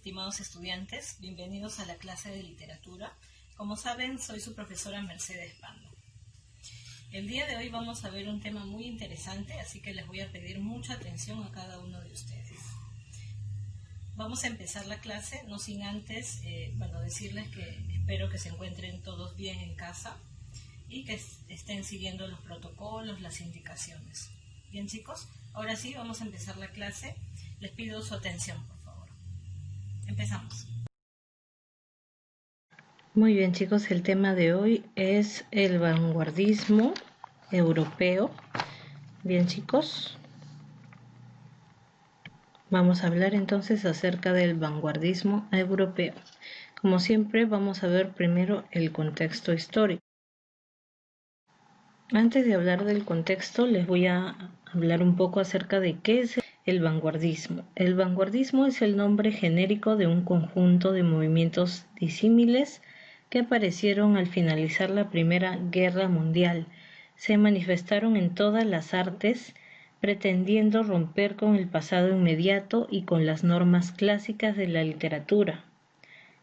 estimados estudiantes, bienvenidos a la clase de literatura. Como saben, soy su profesora Mercedes Pando. El día de hoy vamos a ver un tema muy interesante, así que les voy a pedir mucha atención a cada uno de ustedes. Vamos a empezar la clase, no sin antes decirles que espero que se encuentren todos bien en casa y que estén siguiendo los protocolos, las indicaciones. Bien, chicos, ahora sí vamos a empezar la clase. Les pido su atención, por favor. Empezamos. Muy bien, chicos, el tema de hoy es el vanguardismo europeo. Bien, chicos, vamos a hablar entonces acerca del vanguardismo europeo. Como siempre, vamos a ver primero el contexto histórico. Antes de hablar del contexto, les voy a hablar un poco acerca de qué es el vanguardismo. El vanguardismo es el nombre genérico de un conjunto de movimientos disímiles que aparecieron al finalizar la Primera Guerra Mundial. Se manifestaron en todas las artes, pretendiendo romper con el pasado inmediato y con las normas clásicas de la literatura.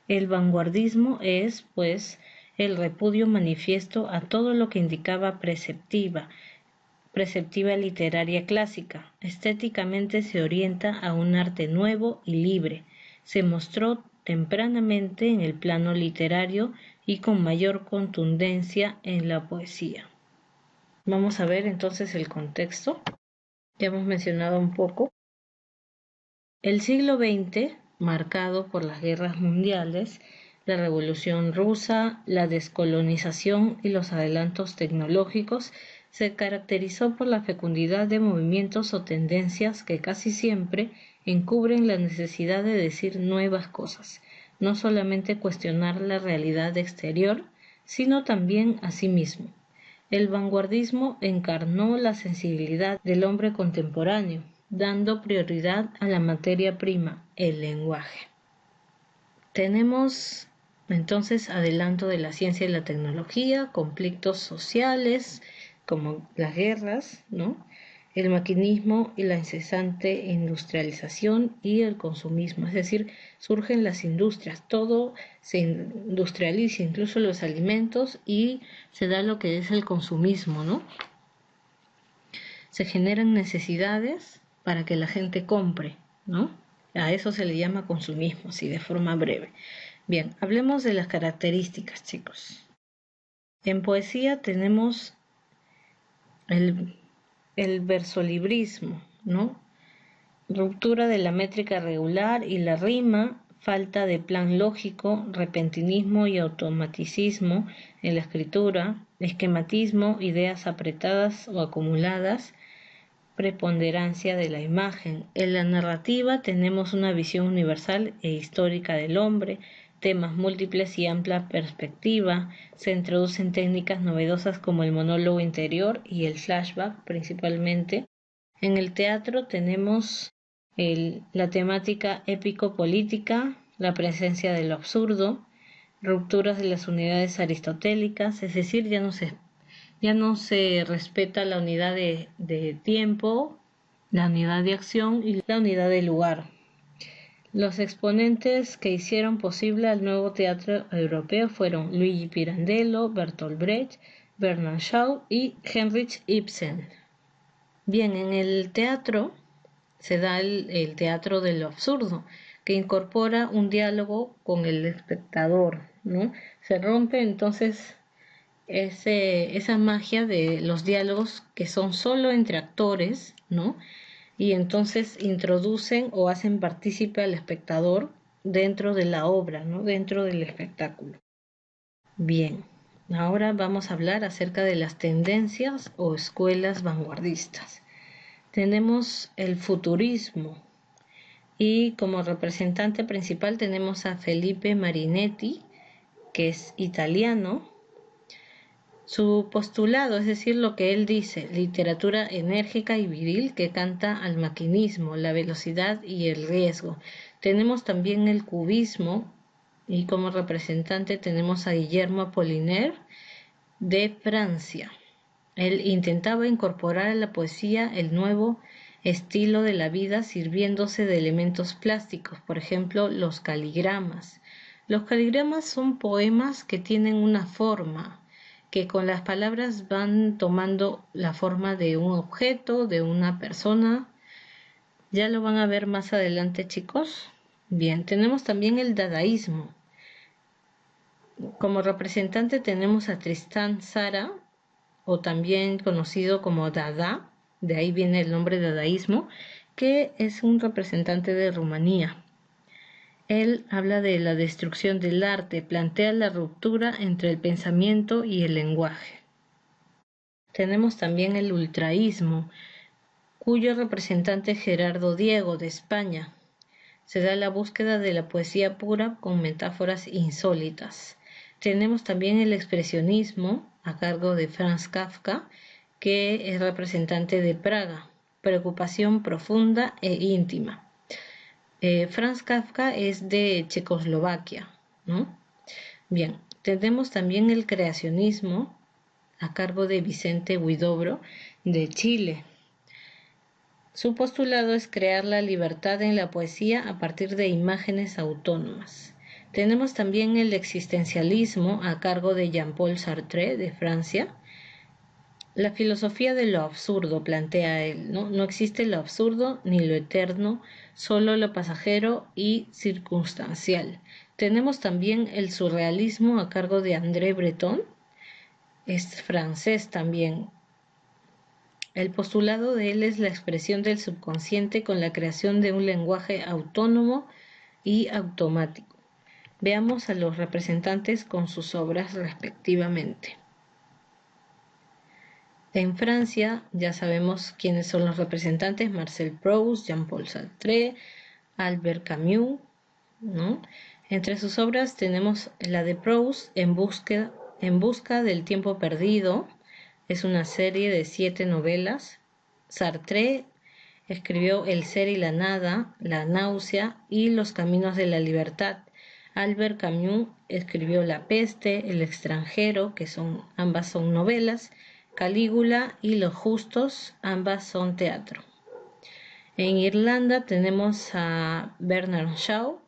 El vanguardismo es, pues, el repudio manifiesto a todo lo que indicaba preceptiva literaria clásica. Estéticamente se orienta a un arte nuevo y libre. Se mostró tempranamente en el plano literario y con mayor contundencia en la poesía. Vamos a ver entonces el contexto. Ya hemos mencionado un poco. El siglo XX, marcado por las guerras mundiales, la Revolución Rusa, la descolonización y los adelantos tecnológicos, se caracterizó por la fecundidad de movimientos o tendencias que casi siempre encubren la necesidad de decir nuevas cosas, no solamente cuestionar la realidad exterior, sino también a sí mismo. El vanguardismo encarnó la sensibilidad del hombre contemporáneo, dando prioridad a la materia prima, el lenguaje. Tenemos entonces adelanto de la ciencia y la tecnología, conflictos sociales como las guerras, ¿no? El maquinismo y la incesante industrialización y el consumismo, es decir, surgen las industrias, todo se industrializa, incluso los alimentos, y se da lo que es el consumismo, ¿no? Se generan necesidades para que la gente compre, ¿no? A eso se le llama consumismo, así de forma breve. Bien, hablemos de las características, chicos. En poesía tenemos el versolibrismo, ¿no? Ruptura de la métrica regular y la rima, falta de plan lógico, repentinismo y automaticismo en la escritura, esquematismo, ideas apretadas o acumuladas, preponderancia de la imagen. En la narrativa tenemos una visión universal e histórica del hombre, temas múltiples y amplia perspectiva. Se introducen técnicas novedosas como el monólogo interior y el flashback principalmente. En el teatro tenemos la temática épico-política, la presencia de lo absurdo, rupturas de las unidades aristotélicas, es decir, ya no se respeta la unidad de tiempo, la unidad de acción y la unidad de lugar. Los exponentes que hicieron posible al nuevo teatro europeo fueron Luigi Pirandello, Bertolt Brecht, Bernard Shaw y Heinrich Ibsen. Bien, en el teatro se da el teatro de lo absurdo, que incorpora un diálogo con el espectador, ¿no? Se rompe entonces esa magia de los diálogos que son solo entre actores, ¿no? Y entonces introducen o hacen partícipe al espectador dentro de la obra, ¿no? Dentro del espectáculo. Bien, ahora vamos a hablar acerca de las tendencias o escuelas vanguardistas. Tenemos el futurismo y como representante principal tenemos a Felipe Marinetti, que es italiano. Su postulado, es decir, lo que él dice, literatura enérgica y viril que canta al maquinismo, la velocidad y el riesgo. Tenemos también el cubismo y como representante tenemos a Guillermo Apollinaire de Francia. Él intentaba incorporar a la poesía el nuevo estilo de la vida sirviéndose de elementos plásticos, por ejemplo, los caligramas. Los caligramas son poemas que tienen una forma, que con las palabras van tomando la forma de un objeto, de una persona. Ya lo van a ver más adelante, chicos. Bien, tenemos también el dadaísmo. Como representante tenemos a Tristán Tzara, o también conocido como Dada, de ahí viene el nombre dadaísmo, que es un representante de Rumanía. Él habla de la destrucción del arte, plantea la ruptura entre el pensamiento y el lenguaje. Tenemos también el ultraísmo, cuyo representante es Gerardo Diego, de España. Se da la búsqueda de la poesía pura con metáforas insólitas. Tenemos también el expresionismo, a cargo de Franz Kafka, que es representante de Praga, preocupación profunda e íntima. Franz Kafka es de Checoslovaquia, ¿no? Bien, tenemos también el creacionismo, a cargo de Vicente Huidobro, de Chile. Su postulado es crear la libertad en la poesía a partir de imágenes autónomas. Tenemos también el existencialismo, a cargo de Jean-Paul Sartre, de Francia. La filosofía de lo absurdo, plantea él, ¿no? No existe lo absurdo ni lo eterno, solo lo pasajero y circunstancial. Tenemos también el surrealismo, a cargo de André Breton, es francés también. El postulado de él es la expresión del subconsciente con la creación de un lenguaje autónomo y automático. Veamos a los representantes con sus obras respectivamente. En Francia ya sabemos quiénes son los representantes: Marcel Proust, Jean-Paul Sartre, Albert Camus, ¿no? Entre sus obras tenemos la de Proust, En busca del tiempo perdido. Es una serie de 7 novelas. Sartre escribió El ser y la nada, La náusea y Los caminos de la libertad. Albert Camus escribió La peste, El extranjero, que ambas son novelas. Calígula y Los justos, ambas son teatro. En Irlanda tenemos a Bernard Shaw,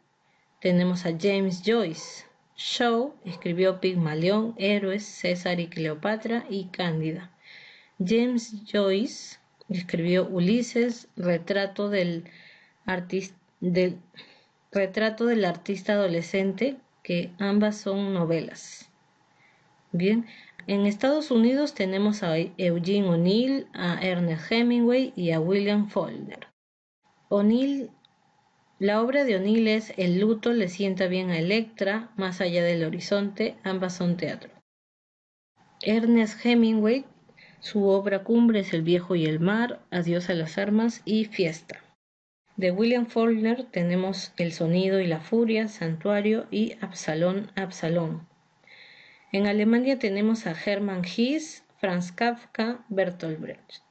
tenemos a James Joyce. Shaw escribió Pigmalión, Héroes, César y Cleopatra y Cándida. James Joyce escribió Ulises, retrato del artista adolescente, que ambas son novelas. Bien, en Estados Unidos tenemos a Eugene O'Neill, a Ernest Hemingway y a William Faulkner. La obra de O'Neill es El luto le sienta bien a Electra, Más allá del horizonte, ambas son teatro. Ernest Hemingway, su obra cumbre es El viejo y el mar, Adiós a las armas y Fiesta. De William Faulkner tenemos El sonido y la furia, Santuario y Absalón, Absalón. En Alemania tenemos a Hermann Hesse, Franz Kafka, Bertolt Brecht.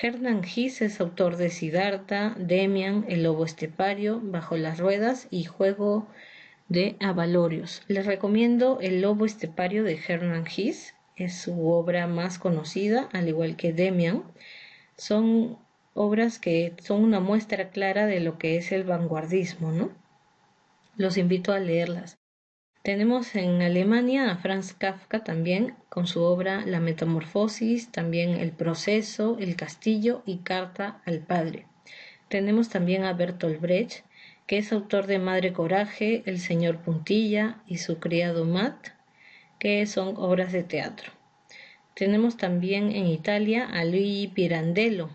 Hermann Hesse es autor de Siddhartha, Demian, El lobo estepario, Bajo las ruedas y Juego de Avalorios. Les recomiendo El lobo estepario de Hermann Hesse, es su obra más conocida, al igual que Demian. Son obras que son una muestra clara de lo que es el vanguardismo, ¿no? Los invito a leerlas. Tenemos en Alemania a Franz Kafka también, con su obra La Metamorfosis, también El proceso, El castillo y Carta al padre. Tenemos también a Bertolt Brecht, que es autor de Madre Coraje, El señor Puntilla y su criado Matt, que son obras de teatro. Tenemos también en Italia a Luigi Pirandello,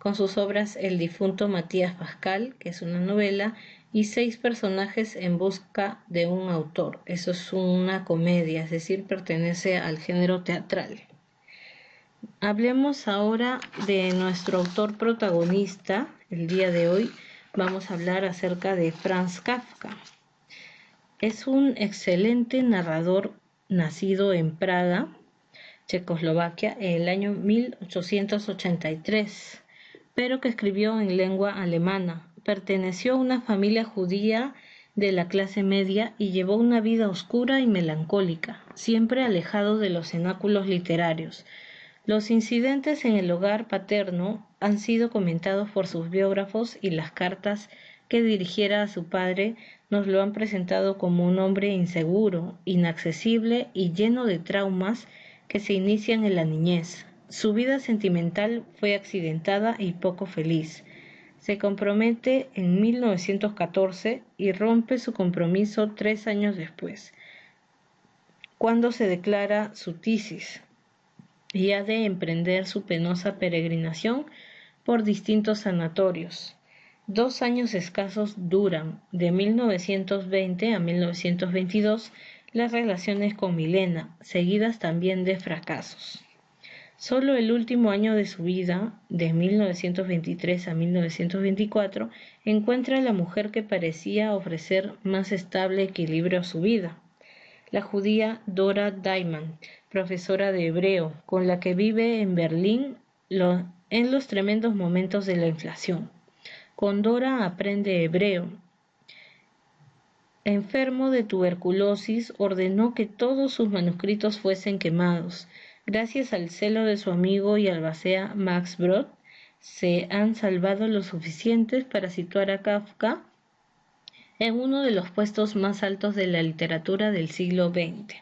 con sus obras El difunto Matías Pascal, que es una novela, y 6 personajes en busca de un autor. Eso es una comedia, es decir, pertenece al género teatral. Hablemos ahora de nuestro autor protagonista. El día de hoy vamos a hablar acerca de Franz Kafka. Es un excelente narrador nacido en Praga, Checoslovaquia, en el año 1883, pero que escribió en lengua alemana. Perteneció a una familia judía de la clase media y llevó una vida oscura y melancólica, siempre alejado de los cenáculos literarios. Los incidentes en el hogar paterno han sido comentados por sus biógrafos y las cartas que dirigiera a su padre nos lo han presentado como un hombre inseguro, inaccesible y lleno de traumas que se inician en la niñez. Su vida sentimental fue accidentada y poco feliz. Se compromete en 1914 y rompe su compromiso 3 años después, cuando se declara su tesis y ha de emprender su penosa peregrinación por distintos sanatorios. 2 años escasos duran, de 1920 a 1922, las relaciones con Milena, seguidas también de fracasos. Solo el último año de su vida, de 1923 a 1924, encuentra a la mujer que parecía ofrecer más estable equilibrio a su vida, la judía Dora Diamond, profesora de hebreo, con la que vive en Berlín en los tremendos momentos de la inflación. Con Dora aprende hebreo. Enfermo de tuberculosis, ordenó que todos sus manuscritos fuesen quemados. Gracias al celo de su amigo y albacea Max Brod, se han salvado lo suficientes para situar a Kafka en uno de los puestos más altos de la literatura del siglo XX.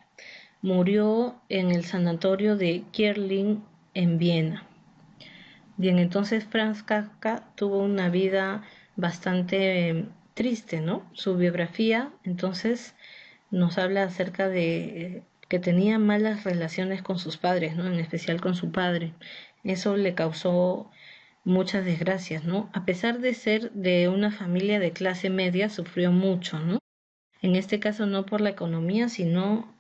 Murió en el sanatorio de Kierling en Viena. Bien, entonces Franz Kafka tuvo una vida bastante triste, ¿no? Su biografía, entonces, nos habla acerca de que tenía malas relaciones con sus padres, ¿no? En especial con su padre. Eso le causó muchas desgracias, ¿no? A pesar de ser de una familia de clase media, sufrió mucho, ¿no? En este caso no por la economía, sino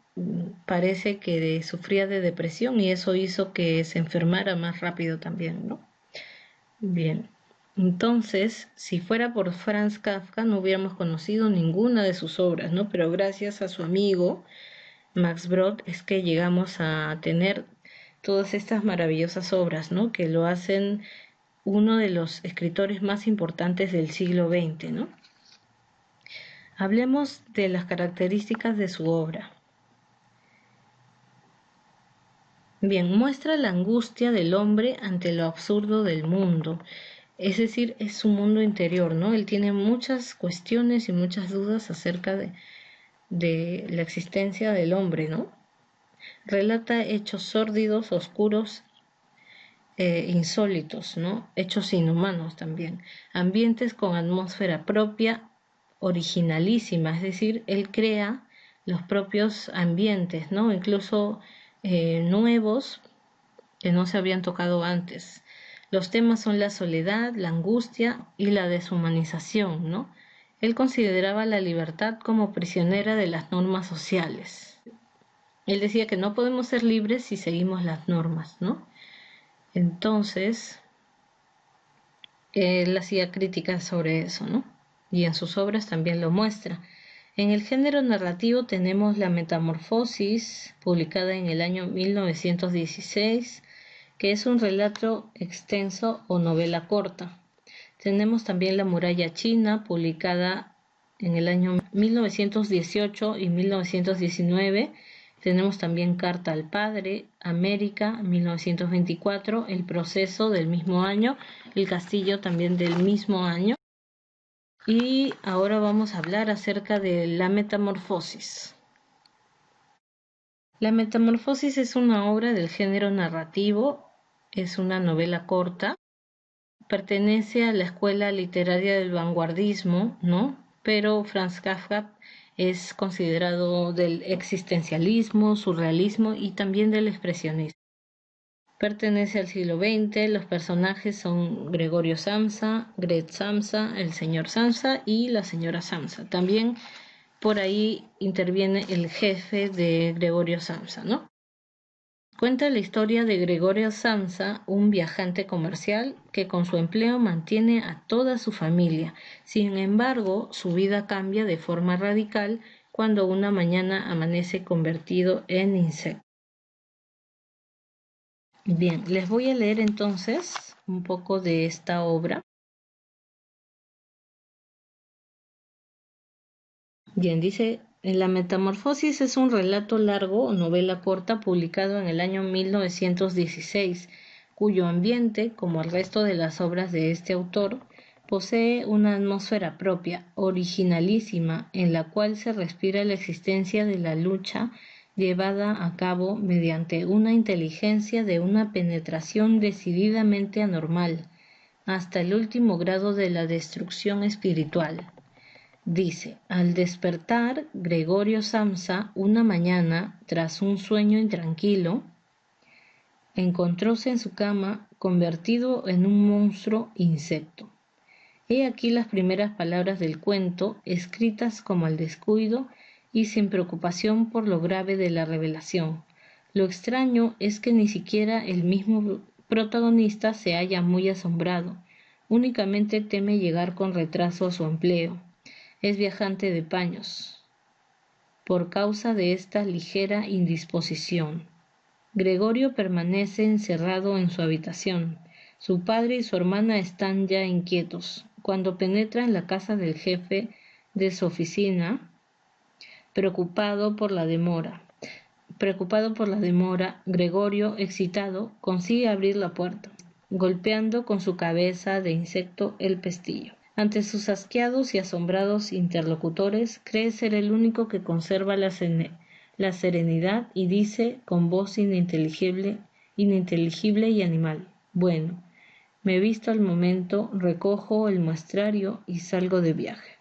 parece que sufría de depresión y eso hizo que se enfermara más rápido también, ¿no? Bien, entonces, si fuera por Franz Kafka no hubiéramos conocido ninguna de sus obras, ¿no? Pero gracias a su amigo Max Brod es que llegamos a tener todas estas maravillosas obras, ¿no? Que lo hacen uno de los escritores más importantes del siglo XX, ¿no? Hablemos de las características de su obra. Bien, muestra la angustia del hombre ante lo absurdo del mundo. Es decir, es su mundo interior, ¿no? Él tiene muchas cuestiones y muchas dudas acerca de la existencia del hombre, ¿no? Relata hechos sórdidos, oscuros, insólitos, ¿no? Hechos inhumanos también. Ambientes con atmósfera propia, originalísima, es decir, él crea los propios ambientes, ¿no? Incluso nuevos que no se habían tocado antes. Los temas son la soledad, la angustia y la deshumanización, ¿no? Él consideraba la libertad como prisionera de las normas sociales. Él decía que no podemos ser libres si seguimos las normas, ¿no? Entonces, él hacía críticas sobre eso, ¿no? Y en sus obras también lo muestra. En el género narrativo tenemos La Metamorfosis, publicada en el año 1916, que es un relato extenso o novela corta. Tenemos también La Muralla China, publicada en el año 1918 y 1919. Tenemos también Carta al Padre, América, 1924, El Proceso del mismo año, El Castillo también del mismo año. Y ahora vamos a hablar acerca de La Metamorfosis. La Metamorfosis es una obra del género narrativo, es una novela corta, pertenece a la escuela literaria del vanguardismo, ¿no? Pero Franz Kafka es considerado del existencialismo, surrealismo y también del expresionismo. Pertenece al siglo XX, los personajes son Gregorio Samsa, Gret Samsa, el señor Samsa y la señora Samsa. También por ahí interviene el jefe de Gregorio Samsa, ¿no? Cuenta la historia de Gregorio Samsa, un viajante comercial que con su empleo mantiene a toda su familia. Sin embargo, su vida cambia de forma radical cuando una mañana amanece convertido en insecto. Bien, les voy a leer entonces un poco de esta obra. Bien, dice La Metamorfosis es un relato largo o novela corta publicado en el año 1916, cuyo ambiente, como el resto de las obras de este autor, posee una atmósfera propia, originalísima, en la cual se respira la existencia de la lucha llevada a cabo mediante una inteligencia de una penetración decididamente anormal, hasta el último grado de la destrucción espiritual. Dice, al despertar Gregorio Samsa una mañana, tras un sueño intranquilo, encontróse en su cama convertido en un monstruo insecto. He aquí las primeras palabras del cuento, escritas como al descuido y sin preocupación por lo grave de la revelación. Lo extraño es que ni siquiera el mismo protagonista se halla muy asombrado, únicamente teme llegar con retraso a su empleo. Es viajante de paños, por causa de esta ligera indisposición. Gregorio permanece encerrado en su habitación. Su padre y su hermana están ya inquietos. Cuando penetra en la casa del jefe de su oficina, preocupado por la demora, Gregorio, excitado, consigue abrir la puerta, golpeando con su cabeza de insecto el pestillo. Ante sus asqueados y asombrados interlocutores, cree ser el único que conserva la serenidad y dice con voz ininteligible y animal: bueno, me visto al momento, recojo el muestrario y salgo de viaje.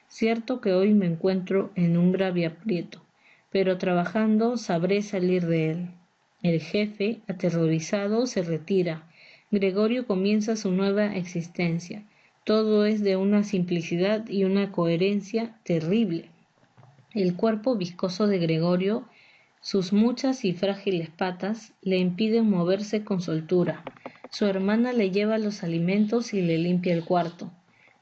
Cierto que hoy me encuentro en un grave aprieto, pero trabajando sabré salir de él. El jefe, aterrorizado, se retira. Gregorio comienza su nueva existencia. Todo es de una simplicidad y una coherencia terrible. El cuerpo viscoso de Gregorio, sus muchas y frágiles patas, le impiden moverse con soltura. Su hermana le lleva los alimentos y le limpia el cuarto,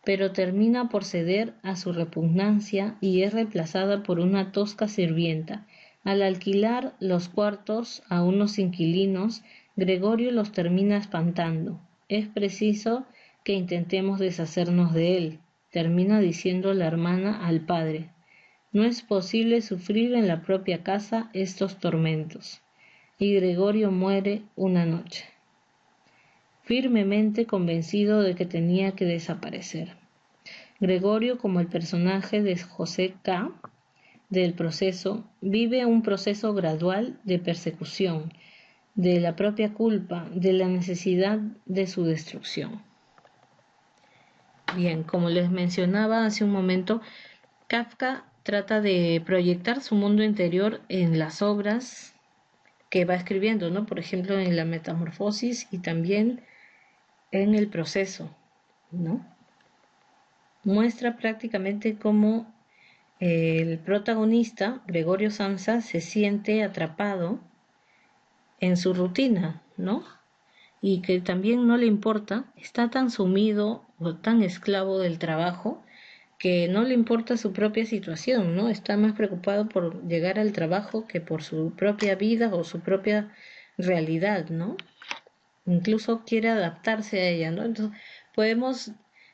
pero termina por ceder a su repugnancia y es reemplazada por una tosca sirvienta. Al alquilar los cuartos a unos inquilinos, Gregorio los termina espantando. Es preciso que intentemos deshacernos de él, termina diciendo la hermana al padre. No es posible sufrir en la propia casa estos tormentos. Y Gregorio muere una noche, firmemente convencido de que tenía que desaparecer. Gregorio, como el personaje de José K. del proceso, vive un proceso gradual de persecución, de la propia culpa, de la necesidad de su destrucción. Bien, como les mencionaba hace un momento, Kafka trata de proyectar su mundo interior en las obras que va escribiendo, ¿no? Por ejemplo, en La Metamorfosis y también en El proceso, ¿no? Muestra prácticamente cómo el protagonista, Gregorio Samsa, se siente atrapado en su rutina, ¿no? Y que también no le importa, está tan sumido o tan esclavo del trabajo que no le importa su propia situación, ¿no? Está más preocupado por llegar al trabajo que por su propia vida o su propia realidad, ¿no? Incluso quiere adaptarse a ella, ¿no? Entonces, podemos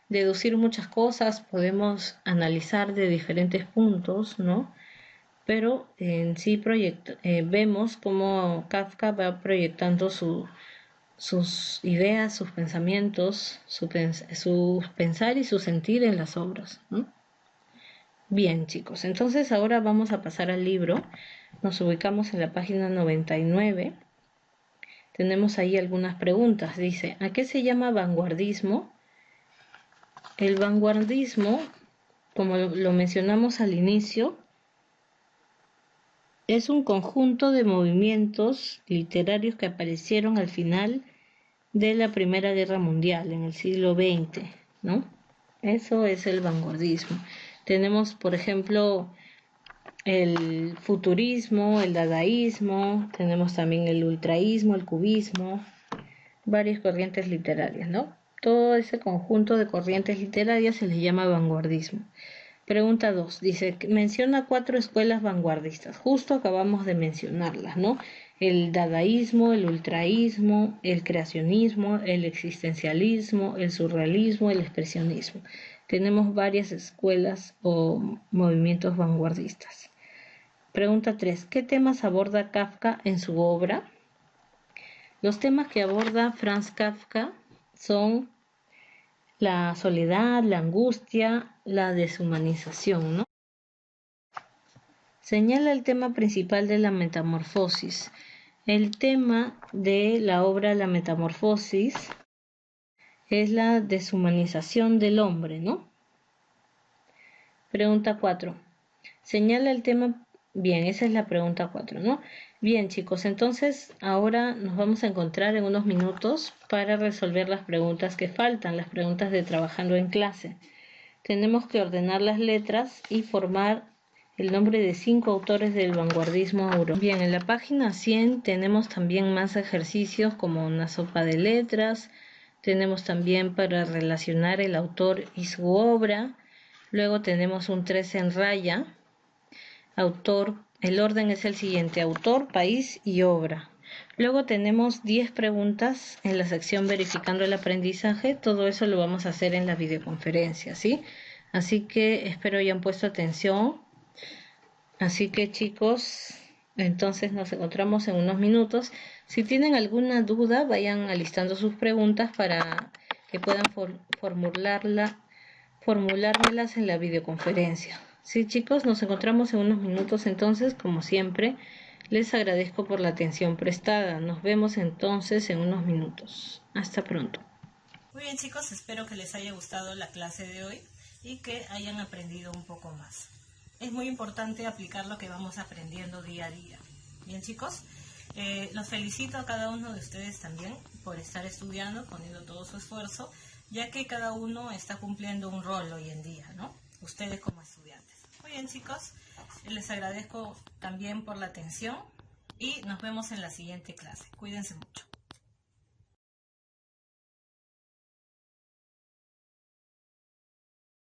deducir muchas cosas, podemos analizar de diferentes puntos, ¿no? Pero en sí vemos cómo Kafka va proyectando sus ideas, sus pensamientos, su pensar y su sentir en las obras, ¿no? Bien, chicos, entonces ahora vamos a pasar al libro. Nos ubicamos en la página 99. Tenemos ahí algunas preguntas. Dice, ¿a qué se llama vanguardismo? El vanguardismo, como lo mencionamos al inicio, es un conjunto de movimientos literarios que aparecieron al final de la Primera Guerra Mundial, en el siglo XX, ¿no? Eso es el vanguardismo. Tenemos, por ejemplo, el futurismo, el dadaísmo, tenemos también el ultraísmo, el cubismo, varias corrientes literarias, ¿no? Todo ese conjunto de corrientes literarias se les llama vanguardismo. Pregunta 2. Dice, menciona 4 escuelas vanguardistas. Justo acabamos de mencionarlas, ¿no? El dadaísmo, el ultraísmo, el creacionismo, el existencialismo, el surrealismo, el expresionismo. tenemos varias escuelas o movimientos vanguardistas. Pregunta 3. ¿Qué temas aborda Kafka en su obra? Los temas que aborda Franz Kafka son la soledad, la angustia, la deshumanización, ¿no? Señala el tema principal de la metamorfosis. El tema de la obra La Metamorfosis es la deshumanización del hombre, ¿no? Pregunta 4. Señala el tema... Bien, esa es la pregunta 4, ¿no? Bien, chicos, entonces ahora nos vamos a encontrar en unos minutos para resolver las preguntas que faltan, las preguntas de trabajando en clase. Tenemos que ordenar las letras y formar el nombre de 5 autores del vanguardismo europeo. Bien, en la página 100 tenemos también más ejercicios como una sopa de letras. Tenemos también para relacionar el autor y su obra. Luego tenemos un 3 en raya. Autor, el orden es el siguiente: autor, país y obra. Luego tenemos 10 preguntas en la sección verificando el aprendizaje. Todo eso lo vamos a hacer en la videoconferencia, ¿sí? Así que espero hayan puesto atención. Así que, chicos, entonces nos encontramos en unos minutos. Si tienen alguna duda, vayan alistando sus preguntas para que puedan formulármelas en la videoconferencia. Sí, chicos, nos encontramos en unos minutos entonces, como siempre. Les agradezco por la atención prestada. Nos vemos entonces en unos minutos. Hasta pronto. Muy bien, chicos, espero que les haya gustado la clase de hoy y que hayan aprendido un poco más. Es muy importante aplicar lo que vamos aprendiendo día a día. Bien, chicos, los felicito a cada uno de ustedes también por estar estudiando, poniendo todo su esfuerzo, ya que cada uno está cumpliendo un rol hoy en día, ¿no? Ustedes como estudiantes. Muy bien, chicos, les agradezco también por la atención y nos vemos en la siguiente clase. Cuídense mucho.